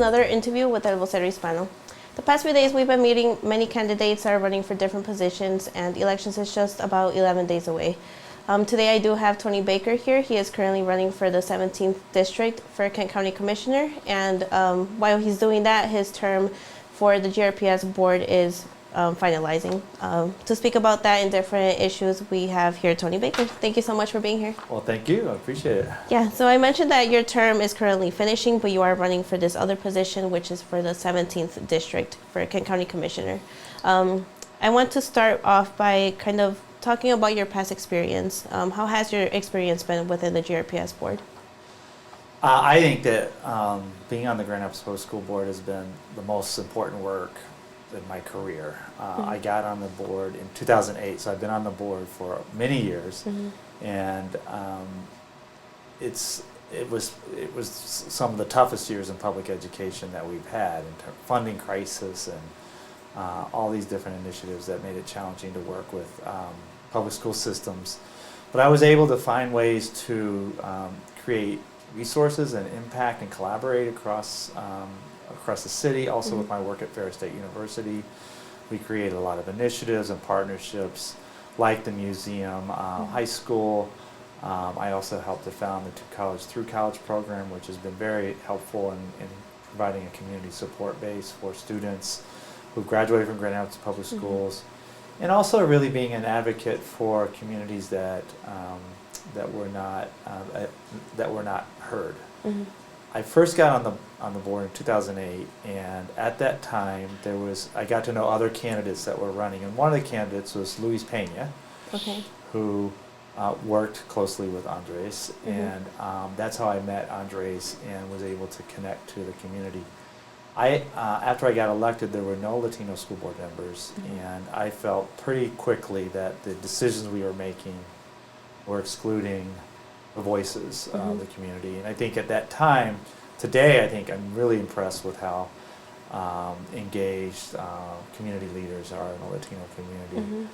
another interview with el vocero Hispano. The past few days we've been meeting many candidates that are running for different positions, and elections is just about 11 days away. Today I do have Tony Baker here. He is currently running for the 17th District for Kent County Commissioner, and while he's doing that, his term for the GRPS board is finalizing. To speak about that and different issues, we have here Tony Baker. Thank you so much for being here. Well, thank you. I appreciate it. Yeah, so I mentioned that your term is currently finishing, but you are running for this other position, which is for the 17th District for Kent County Commissioner. I want to start off by kind of talking about your past experience. How has your experience been within the GRPS board? I think that being on the Grand Rapids Public School Board has been the most important work in my career. I got on the board in 2008, so I've been on the board for many years, and it was some of the toughest years in public education that we've had, in terms of funding crisis and all these different initiatives that made it challenging to work with public school systems. But I was able to find ways to create resources and impact and collaborate across the city. Also with my work at Ferris State University, we created a lot of initiatives and partnerships like the museum, high school. I also helped to found the College Through College program, which has been very helpful in providing a community support base for students who've graduated from Grand Rapids Public Schools, and also really being an advocate for communities that were not heard. I first got on the board in 2008, and at that time I got to know other candidates that were running, and one of the candidates was Luis Pena, who worked closely with Andres, and that's how I met Andres and was able to connect to the community. After I got elected, there were no Latino school board members, and I felt pretty quickly that the decisions we were making were excluding the voices of the community. And I think at that time, today I think I'm really impressed with how engaged community leaders are in the Latino community.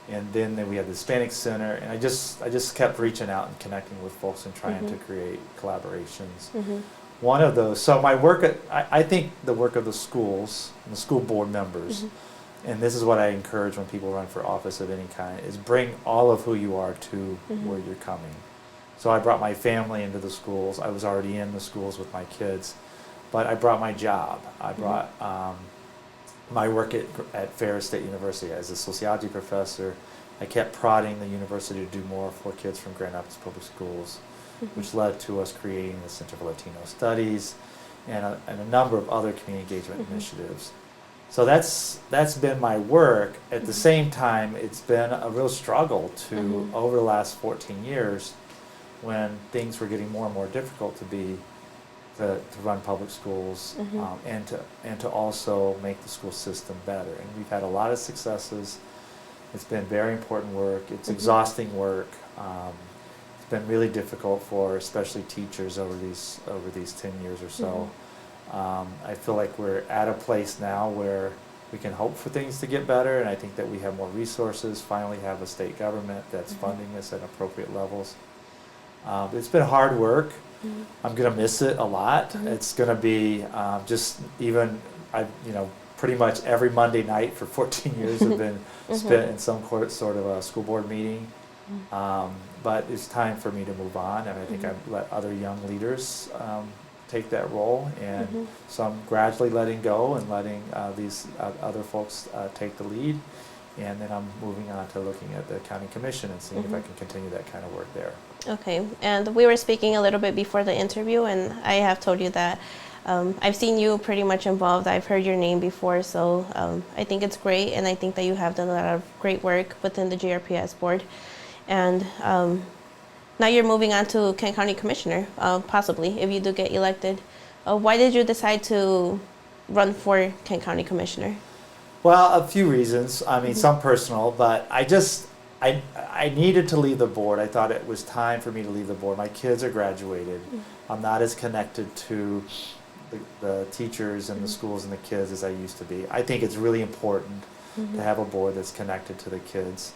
And then we had the Hispanic Center, and I just kept reaching out and connecting with folks and trying to create collaborations. One of those, so my work I think the work of the schools and the school board members, and this is what I encourage when people run for office of any kind, is bring all of who you are to where you're coming. So I brought my family into the schools. I was already in the schools with my kids, but I brought my job. I brought my work at Ferris State University as a sociology professor. I kept prodding the university to do more for kids from Grand Rapids Public Schools, which led to us creating the Center for Latino Studies and a number of other community engagement initiatives. So that's been my work. At the same time, it's been a real struggle to, over the last 14 years, when things were getting more and more difficult to run public schools, and to also make the school system better. And we've had a lot of successes. It's been very important work. It's exhausting work. It's been really difficult for especially teachers over these 10 years or so. I feel like we're at a place now where we can hope for things to get better, and I think that we have more resources, finally have a state government that's funding this at appropriate levels. It's been hard work. I'm going to miss it a lot. It's going to be pretty much every Monday night for 14 years have been spent in some sort of a school board meeting. But it's time for me to move on, and I think I've let other young leaders take that role, and so I'm gradually letting go and letting these other folks take the lead, and then I'm moving on to looking at the county commission and seeing if I can continue that kind of work there. Okay, and we were speaking a little bit before the interview, and I have told you that I've seen you pretty much involved. I've heard your name before, so I think it's great, and I think that you have done a lot of great work within the GRPS board. And now you're moving on to Kent County Commissioner, possibly, if you do get elected. Why did you decide to run for Kent County Commissioner? Well, a few reasons. I mean, some personal, but I needed to leave the board. I thought it was time for me to leave the board. My kids are graduated. I'm not as connected to the teachers and the schools and the kids as I used to be. I think it's really important to have a board that's connected to the kids.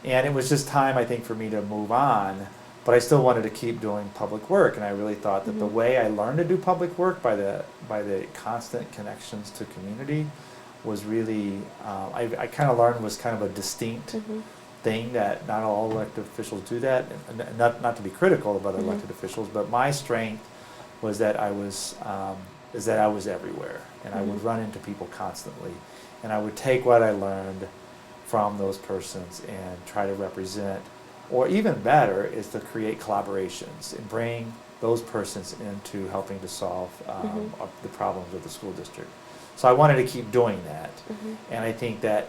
And it was just time, I think, for me to move on. but I still wanted to keep doing public work, and I really thought that the way I learned to do public work by the constant connections to community was really I kind of learned was kind of a distinct thing that not all elected officials do that, and not to be critical about elected officials, but my strength was that I was everywhere, and I would run into people constantly, and I would take what I learned from those persons and try to represent, or even better is to create collaborations and bring those persons into helping to solve the problems of the school district. So I wanted to keep doing that, and I think that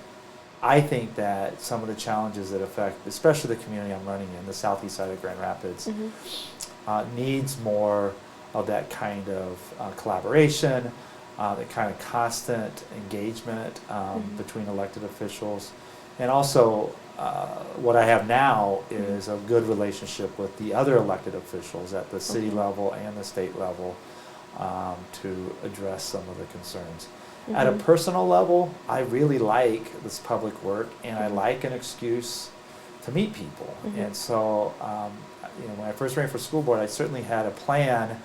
some of the challenges that affect, especially the community I'm running in, the southeast side of Grand Rapids, needs more of that kind of collaboration, that kind of constant engagement between elected officials. And also, what I have now is a good relationship with the other elected officials at the city level and the state level to address some of the concerns. At a personal level, I really like this public work, and I like an excuse to meet people. And so, when I first ran for school board, I certainly had a plan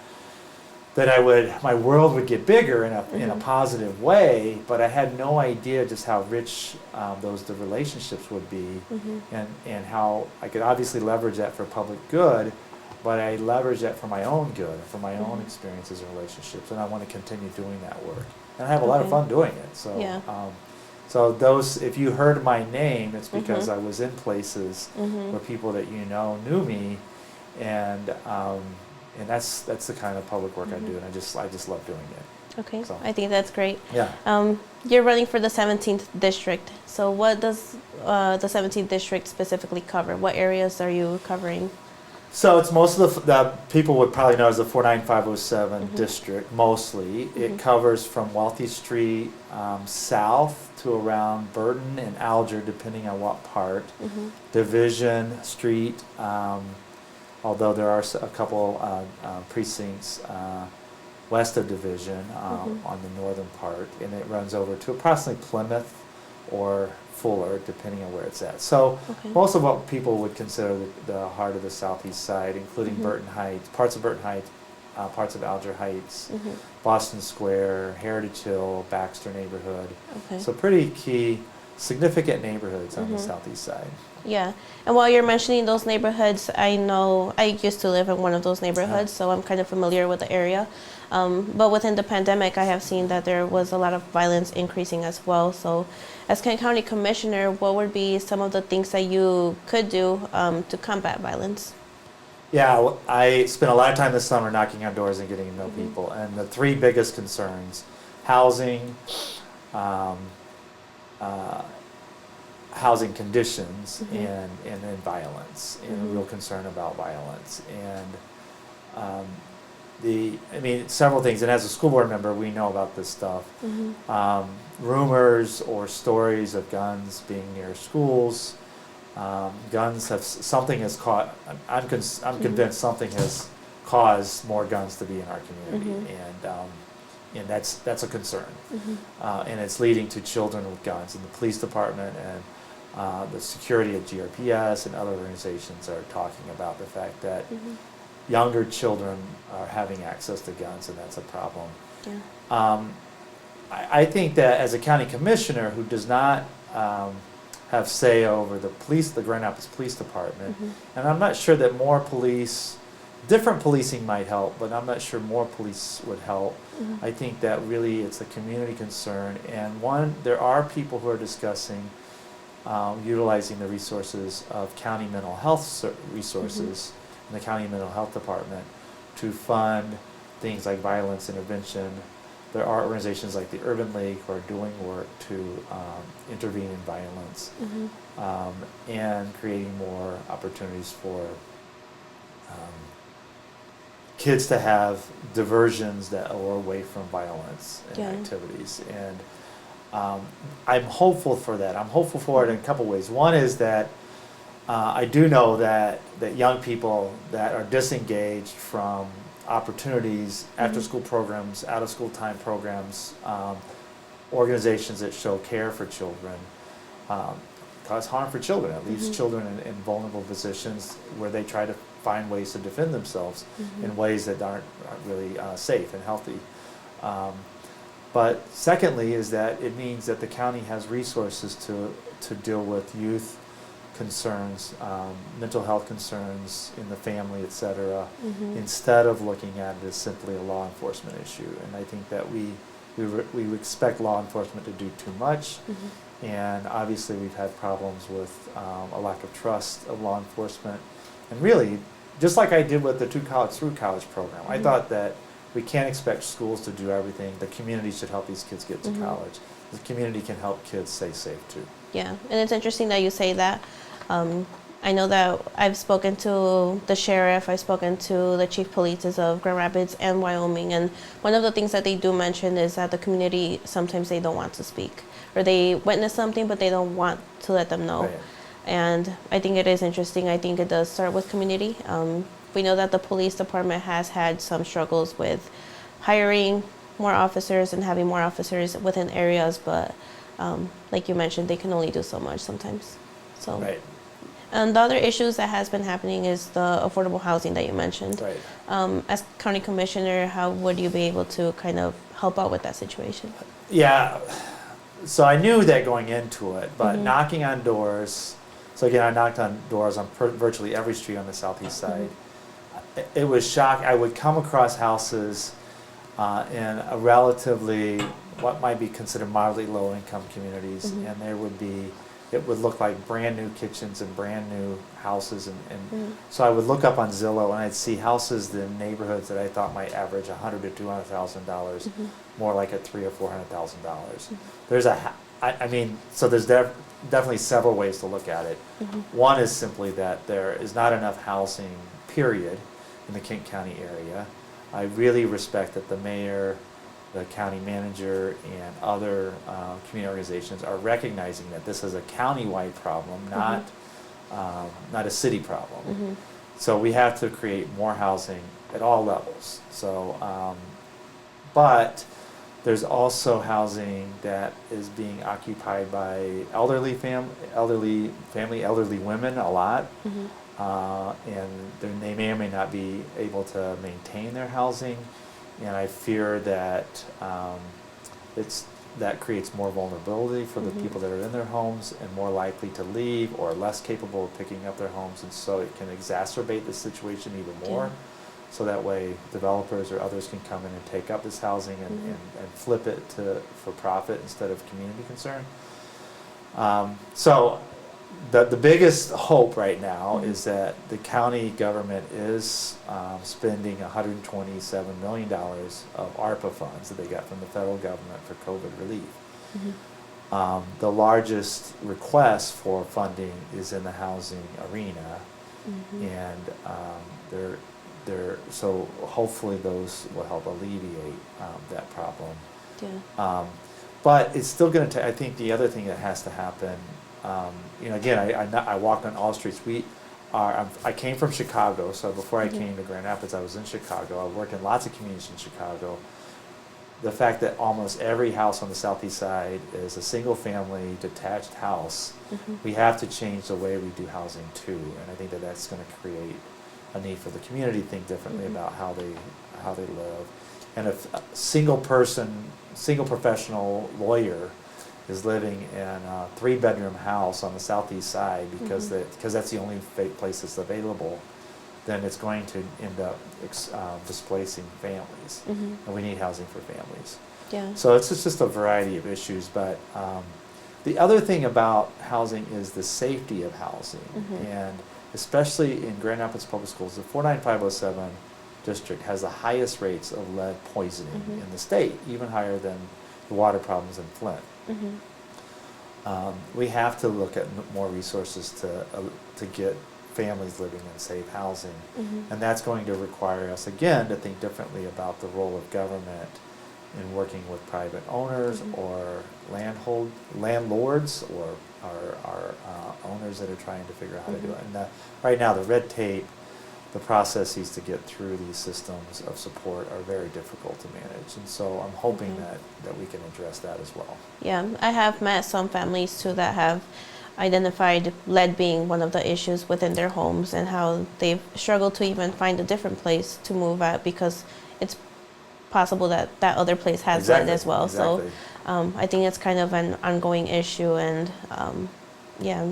that my world would get bigger in a positive way, but I had no idea just how rich the relationships would be, and how I could obviously leverage that for public good, but I leverage that for my own good, for my own experiences and relationships, and I want to continue doing that work. And I have a lot of fun doing it. So, so if you heard my name, it's because I was in places where people that knew me, and that's the kind of public work I do, and I just love doing it. Okay, so. I think that's great. Yeah. You're running for the 17th district. So what does the 17th district specifically cover? What areas are you covering? So it's most of the people would probably know as the 49507 district, mostly. It covers from Wealthy Street south to around Burton and Alger, depending on what part. Division Street, although there are a couple precincts west of Division on the northern part, and it runs over to approximately Plymouth or Fuller, depending on where it's at. So most of what people would consider the heart of the southeast side, including Burton Heights, parts of Burton Heights, parts of Alger Heights, Boston Square, Heritage Hill, Baxter neighborhood. So pretty key, significant neighborhoods on the southeast side. Yeah, and while you're mentioning those neighborhoods, I know I used to live in one of those neighborhoods, so I'm kind of familiar with the area. But within the pandemic, I have seen that there was a lot of violence increasing as well. So as Kent County Commissioner, what would be some of the things that you could do to combat violence? Yeah, I spent a lot of time this summer knocking on doors and getting to know people. And the three biggest concerns, housing, housing conditions, and then violence, and a real concern about violence. And several things, and as a school board member, we know about this stuff. Rumors or stories of guns being near schools. Guns have, something has caught, I'm convinced something has caused more guns to be in our community, and that's a concern. And it's leading to children with guns, and the police department and the security at GRPS and other organizations are talking about the fact that younger children are having access to guns, and that's a problem. I think that as a county commissioner who does not have say over the Grand Rapids Police Department, and I'm not sure that more police, different policing might help, but I'm not sure more police would help. I think that really it's a community concern, and there are people who are discussing utilizing the resources of county mental health resources in the county mental health department to fund things like violence intervention. There are organizations like the Urban League who are doing work to intervene in violence and creating more opportunities for kids to have diversions that are away from violence and activities. And I'm hopeful for that. I'm hopeful for it in a couple ways. One is that I do know that young people that are disengaged from opportunities, after-school programs, out-of-school time programs, organizations that show care for children, cause harm for children. It leaves children in vulnerable positions where they try to find ways to defend themselves in ways that aren't really safe and healthy. But secondly is that it means that the county has resources to deal with youth concerns, mental health concerns in the family, et cetera, instead of looking at it as simply a law enforcement issue. And I think that we expect law enforcement to do too much, and obviously we've had problems with a lack of trust of law enforcement. And really, just like I did with the College Through College program, I thought that we can't expect schools to do everything. The community should help these kids get to college. The community can help kids stay safe too. Yeah, and it's interesting that you say that. I know that I've spoken to the sheriff, I've spoken to the chief police of Grand Rapids and Wyoming, and one of the things that they do mention is that the community, sometimes they don't want to speak, or they witness something but they don't want to let them know. Right. And I think it is interesting. I think it does start with community. We know that the police department has had some struggles with hiring more officers and having more officers within areas, but like you mentioned, they can only do so much sometimes. So. Right. And the other issues that has been happening is the affordable housing that you mentioned. Right. As county commissioner, how would you be able to kind of help out with that situation? Yeah, so I knew that going into it, but knocking on doors, so again, I knocked on doors on virtually every street on the southeast side. It was shocking. I would come across houses in a relatively, what might be considered mildly low-income communities, and there would be, it would look like brand new kitchens and brand new houses, and so I would look up on Zillow and I'd see houses in neighborhoods that I thought might average $100,000 to $200,000, more like at $300,000 or $400,000. There's I mean, so there's definitely several ways to look at it. One is simply that there is not enough housing, period, in the Kent County area. I really respect that the mayor, the county manager, and other community organizations are recognizing that this is a county-wide problem, not a city problem. So we have to create more housing at all levels. So, but there's also housing that is being occupied by elderly women a lot, and they may or may not be able to maintain their housing. And I fear that that creates more vulnerability for the people that are in their homes and more likely to leave or less capable of picking up their homes, and so it can exacerbate the situation even more. Yeah. So that way developers or others can come in and take up this housing and flip it for profit instead of community concern. So the biggest hope right now is that the county government is spending $127 million of ARPA funds that they got from the federal government for COVID relief. The largest request for funding is in the housing arena, and so hopefully those will help alleviate that problem. Yeah. But it's still going to. I think the other thing that has to happen. Again, I walked on all streets. I came from Chicago, so before I came to Grand Rapids, I was in Chicago. I worked in lots of communities in Chicago. The fact that almost every house on the southeast side is a single-family detached house, we have to change the way we do housing too, and I think that that's going to create a need for the community to think differently about how they live. And if a single professional lawyer is living in a 3-bedroom house on the southeast side because that's the only place that's available, then it's going to end up displacing families, and we need housing for families. Yeah. So it's just a variety of issues, but the other thing about housing is the safety of housing, and especially in Grand Rapids Public Schools, the 49507 district has the highest rates of lead poisoning in the state, even higher than the water problems in Flint. We have to look at more resources to get families living in safe housing, and that's going to require us again to think differently about the role of government in working with private owners or landlords or our owners that are trying to figure out how to do it. And right now, the red tape, the processes to get through these systems of support are very difficult to manage, and so I'm hoping that we can address that as well. Yeah, I have met some families too that have identified lead being one of the issues within their homes, and how they've struggled to even find a different place to move at because it's possible that that other place has lead as well. Exactly. So I think it's kind of an ongoing issue, and yeah.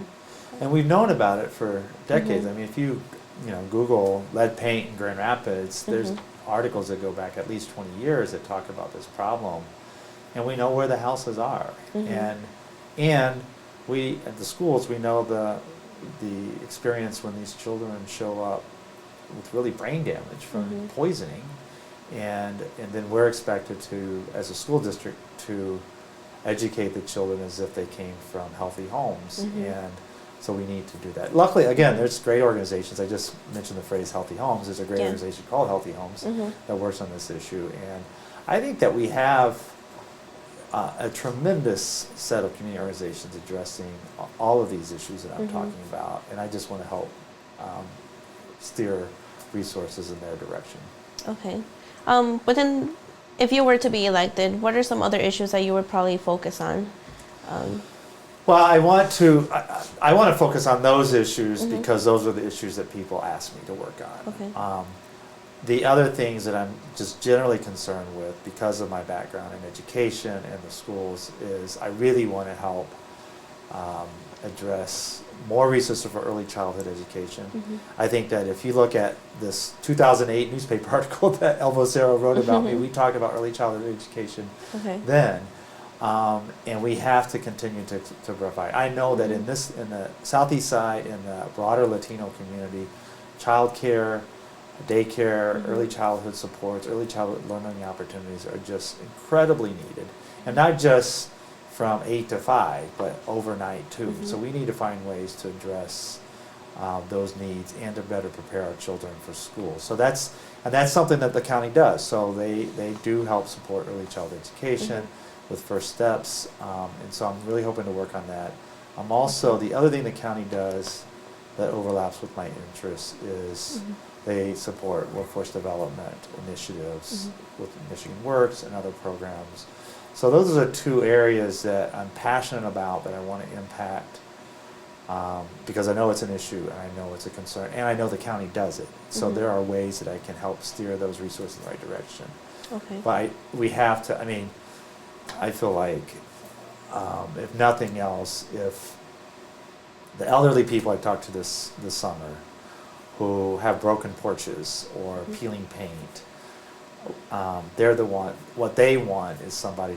And we've known about it for decades. I mean, if you Google lead paint in Grand Rapids, there's articles that go back at least 20 years that talk about this problem, and we know where the houses are. And we at the schools, we know the experience when these children show up with really brain damage from poisoning, and then we're expected to, as a school district, to educate the children as if they came from healthy homes. And so we need to do that. Luckily, again, there's great organizations. I just mentioned the phrase Healthy Homes. There's a great organization called Healthy Homes that works on this issue. And I think that we have a tremendous set of community organizations addressing all of these issues that I'm talking about. And I just want to help steer resources in their direction. Okay. But then, if you were to be elected, what are some other issues that you would probably focus on? Well, I want to focus on those issues because those are the issues that people ask me to work on. Okay. The other things that I'm just generally concerned with because of my background in education and the schools is I really want to help address more resources for early childhood education. I think that if you look at this 2008 newspaper article that El Vocero wrote about me, we talked about early childhood education then. And we have to continue to provide. I know that in the Southeast side, in the broader Latino community, childcare, daycare, early childhood supports, early childhood learning opportunities are just incredibly needed. And not just from 8 to 5, but overnight too. So we need to find ways to address those needs and to better prepare our children for school. So that's something that the county does. So they do help support early childhood education with First Steps, and so I'm really hoping to work on that. Also, the other thing the county does that overlaps with my interests is they support workforce development initiatives with Michigan Works and other programs. So those are the two areas that I'm passionate about that I want to impact because I know it's an issue and I know it's a concern and I know the county does it. So there are ways that I can help steer those resources in the right direction. Okay. But we have to, I feel like, if nothing else, if the elderly people I talked to this summer who have broken porches or peeling paint, they're the one, what they want is somebody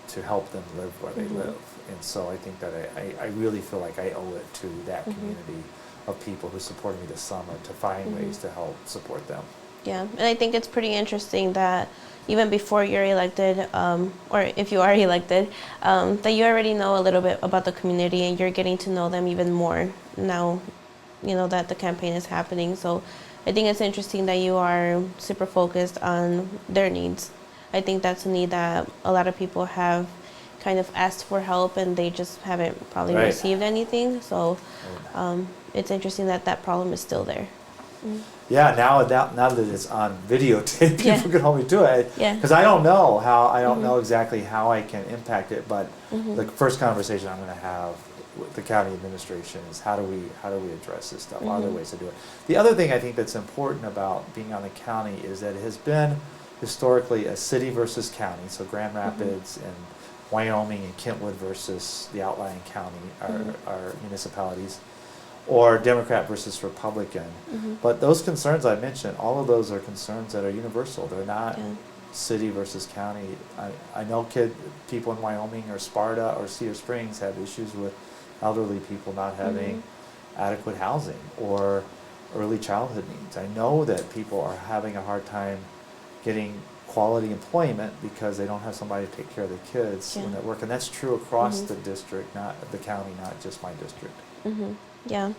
to help them live where they live. And so I think that I really feel like I owe it to that community of people who supported me this summer to find ways to help support them. Yeah, and I think it's pretty interesting that even before you're elected, or if you are elected, that you already know a little bit about the community and you're getting to know them even more now, that the campaign is happening. So I think it's interesting that you are super focused on their needs. I think that's a need that a lot of people have kind of asked for help and they just haven't probably received anything. So it's interesting that that problem is still there. Yeah, now that it's on videotape, people can hold me to it. Because I don't know exactly how I can impact it. But the first conversation I'm going to have with the county administration is how do we address this stuff? Are there ways to do it? The other thing I think that's important about being on the county is that it has been historically a city versus county. So Grand Rapids and Wyoming and Kentwood versus the outlying county, our municipalities. Or Democrat versus Republican. But those concerns I mentioned, all of those are concerns that are universal. They're not city versus county. I know people in Wyoming or Sparta or Cedar Springs have issues with elderly people not having adequate housing or early childhood needs. I know that people are having a hard time getting quality employment because they don't have somebody to take care of their kids when they work. And that's true across the district, not the county, not just my district. Yeah,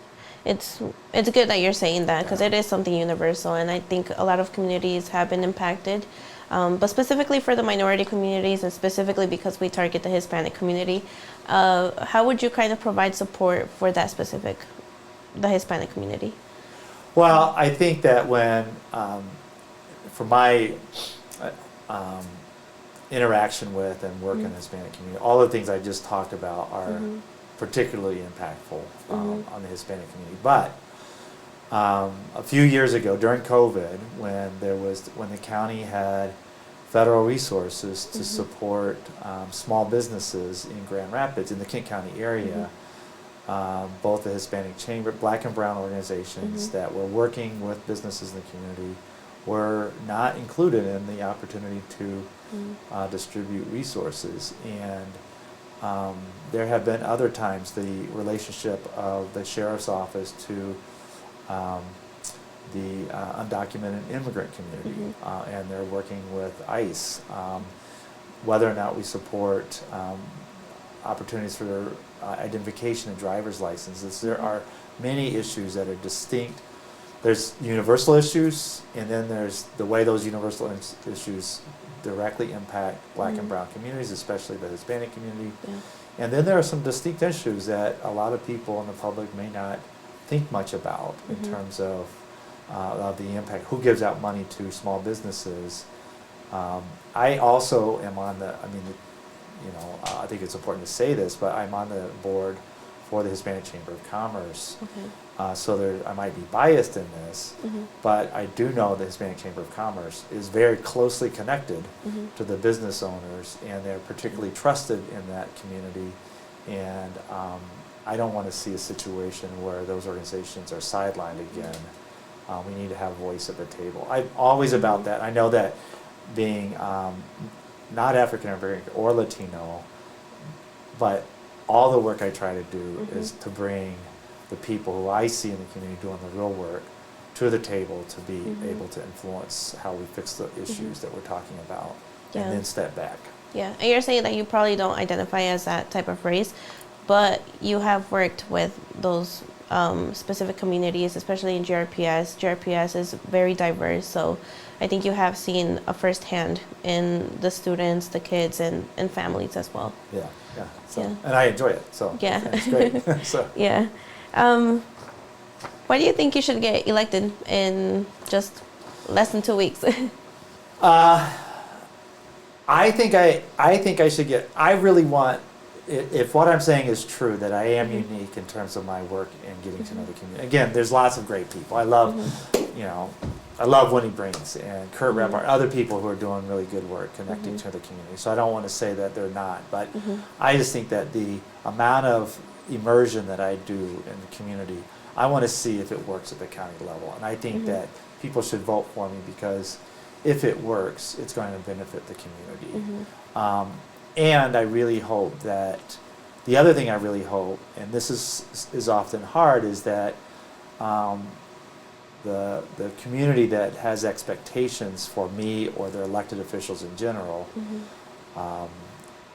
it's good that you're saying that because it is something universal, and I think a lot of communities have been impacted, but specifically for the minority communities and specifically because we target the Hispanic community, how would you kind of provide support for the Hispanic community? Well, I think that when, for my interaction with and work in the Hispanic community, all the things I just talked about are particularly impactful on the Hispanic community. But a few years ago, during COVID, when the county had federal resources to support small businesses in Grand Rapids, in the Kent County area, both the Hispanic Chamber, Black and Brown organizations that were working with businesses in the community were not included in the opportunity to distribute resources. And there have been other times the relationship of the sheriff's office to the undocumented immigrant community, and they're working with ICE. Whether or not we support opportunities for identification and driver's licenses, there are many issues that are distinct. There's universal issues, and then there's the way those universal issues directly impact Black and Brown communities, especially the Hispanic community. And then there are some distinct issues that a lot of people in the public may not think much about in terms of the impact. Who gives out money to small businesses? I also am on the, I think it's important to say this, but I'm on the board for the Hispanic Chamber of Commerce. So I might be biased in this, but I do know the Hispanic Chamber of Commerce is very closely connected to the business owners, and they're particularly trusted in that community. And I don't want to see a situation where those organizations are sidelined again. We need to have a voice at the table. I'm always about that. I know that being not African American or Latino, but all the work I try to do is to bring the people who I see in the community doing the real work to the table to be able to influence how we fix the issues that we're talking about, and then step back. Yeah, and you're saying that you probably don't identify as that type of race, but you have worked with those specific communities, especially in GRPS. GRPS is very diverse, so I think you have seen a firsthand in the students, the kids, and families as well. Yeah. So, and I enjoy it. So it's great. So. Yeah. Why do you think you should get elected in just less than 2 weeks? I think I should get. I really want. If what I'm saying is true, that I am unique in terms of my work and getting to know the community. Again, there's lots of great people. I love, I love Winnie Brings and Kurt Rappart, other people who are doing really good work connecting to the community. So I don't want to say that they're not, but I just think that the amount of immersion that I do in the community, I want to see if it works at the county level. And I think that people should vote for me, because if it works, it's going to benefit the community. And I really hope that, the other thing I really hope, and this is often hard, is that the community that has expectations for me or their elected officials in general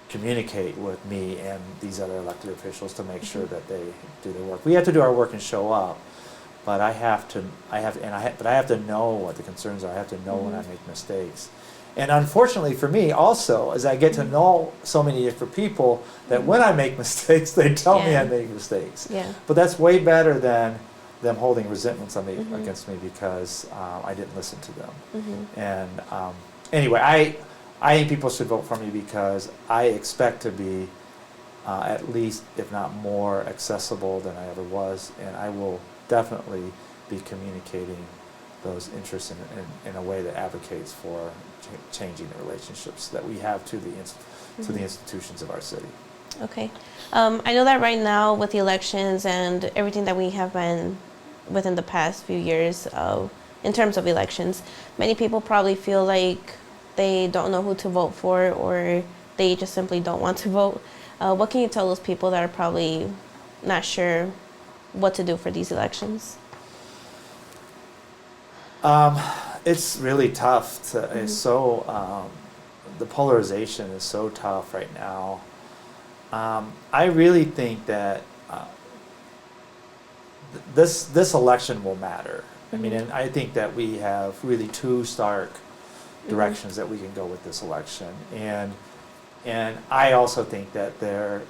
communicate with me and these other elected officials to make sure that they do their work. We have to do our work and show up, but I have to know what the concerns are. I have to know when I make mistakes. And unfortunately for me also, as I get to know so many different people, that when I make mistakes, they tell me I make mistakes. But that's way better than them holding resentments on me, against me, because I didn't listen to them. And anyway, I think people should vote for me, because I expect to be at least, if not more, accessible than I ever was, and I will definitely be communicating those interests in a way that advocates for changing the relationships that we have to the institutions of our city. Okay. I know that right now, with the elections and everything that we have been within the past few years in terms of elections, many people probably feel like they don't know who to vote for, or they just simply don't want to vote. What can you tell those people that are probably not sure what to do for these elections? It's really tough. It's so the polarization is so tough right now. I really think that this election will matter. I mean, and I think that we have really two stark directions that we can go with this election, and I also think that there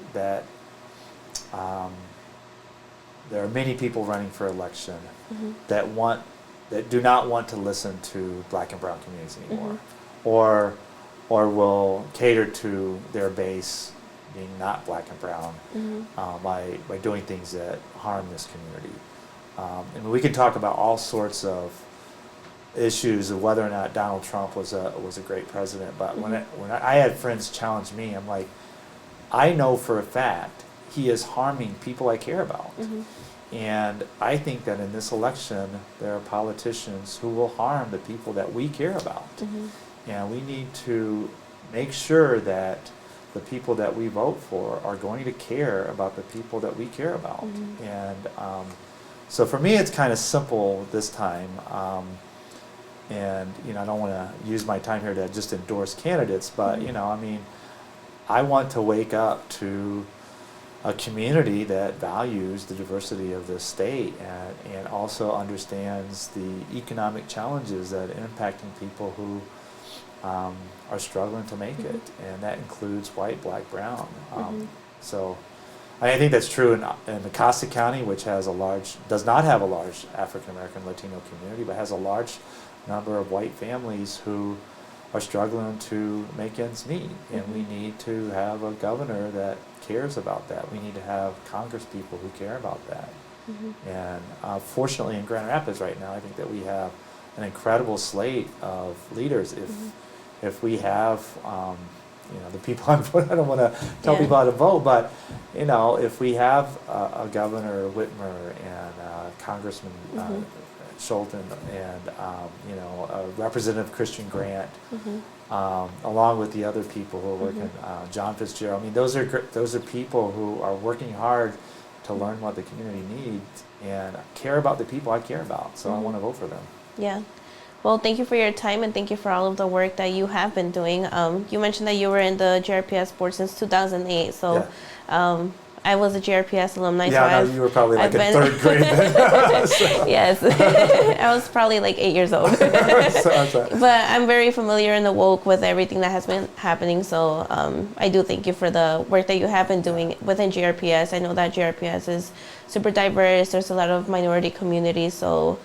are many people running for election that do not want to listen to Black and Brown communities anymore, or will cater to their base being not black and brown by doing things that harm this community. And we can talk about all sorts of issues of whether or not Donald Trump was a great president, but when I had friends challenge me, I'm like, I know for a fact he is harming people I care about. And I think that in this election, there are politicians who will harm the people that we care about. And we need to make sure that the people that we vote for are going to care about the people that we care about. And so for me, it's kind of simple this time. And I don't want to use my time here to just endorse candidates, but I mean, I want to wake up to a community that values the diversity of this state and also understands the economic challenges that are impacting people who are struggling to make it, and that includes white, black, brown. So I think that's true in Acosta County, which does not have a large African American Latino community, but has a large number of white families who are struggling to make ends meet. And we need to have a governor that cares about that. We need to have Congress people who care about that. And fortunately in Grand Rapids right now, I think that we have an incredible slate of leaders. If we have the people I'm voting, I don't want to tell people how to vote, but if we have a Governor Whitmer and Congressman Schulten and Representative Christian Grant, along with the other people who are working, John Fitzgerald. I mean, those are people who are working hard to learn what the community needs and care about the people I care about. So I want to vote for them. Yeah. Well, thank you for your time, and thank you for all of the work that you have been doing. You mentioned that you were in the GRPS board since 2008, so I was a GRPS alumni. Yeah, so you were probably like in third grade then. Yes, I was probably like 8 years old. But I'm very familiar in the woke with everything that has been happening, so I do thank you for the work that you have been doing within GRPS. I know that GRPS is super diverse. There's a lot of minority communities, so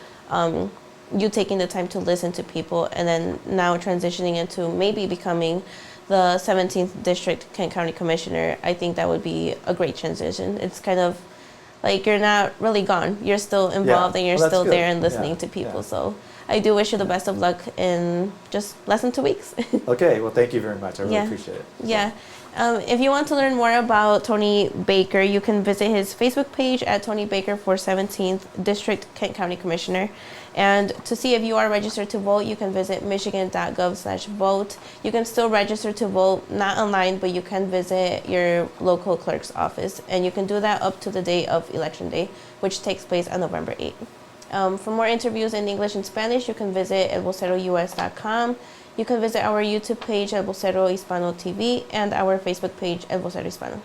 you taking the time to listen to people and then now transitioning into maybe becoming the 17th District Kent County Commissioner, I think that would be a great transition. It's kind of like you're not really gone. You're still involved and you're still there and listening to people. So I do wish you the best of luck in just less than 2 weeks. Okay, well, thank you very much. I really appreciate it. Yeah. If you want to learn more about Tony Baker, you can visit his Facebook page at Tony Baker for 17th District Kent County Commissioner. And to see if you are registered to vote, you can visit michigan.gov/vote. You can still register to vote, not online, but you can visit your local clerk's office. And you can do that up to the day of Election Day, which takes place on November 8th. For more interviews in English and Spanish, you can visit elvocerous.com. You can visit our YouTube page, El Vocero Hispano TV, and our Facebook page, El Vocero Hispano.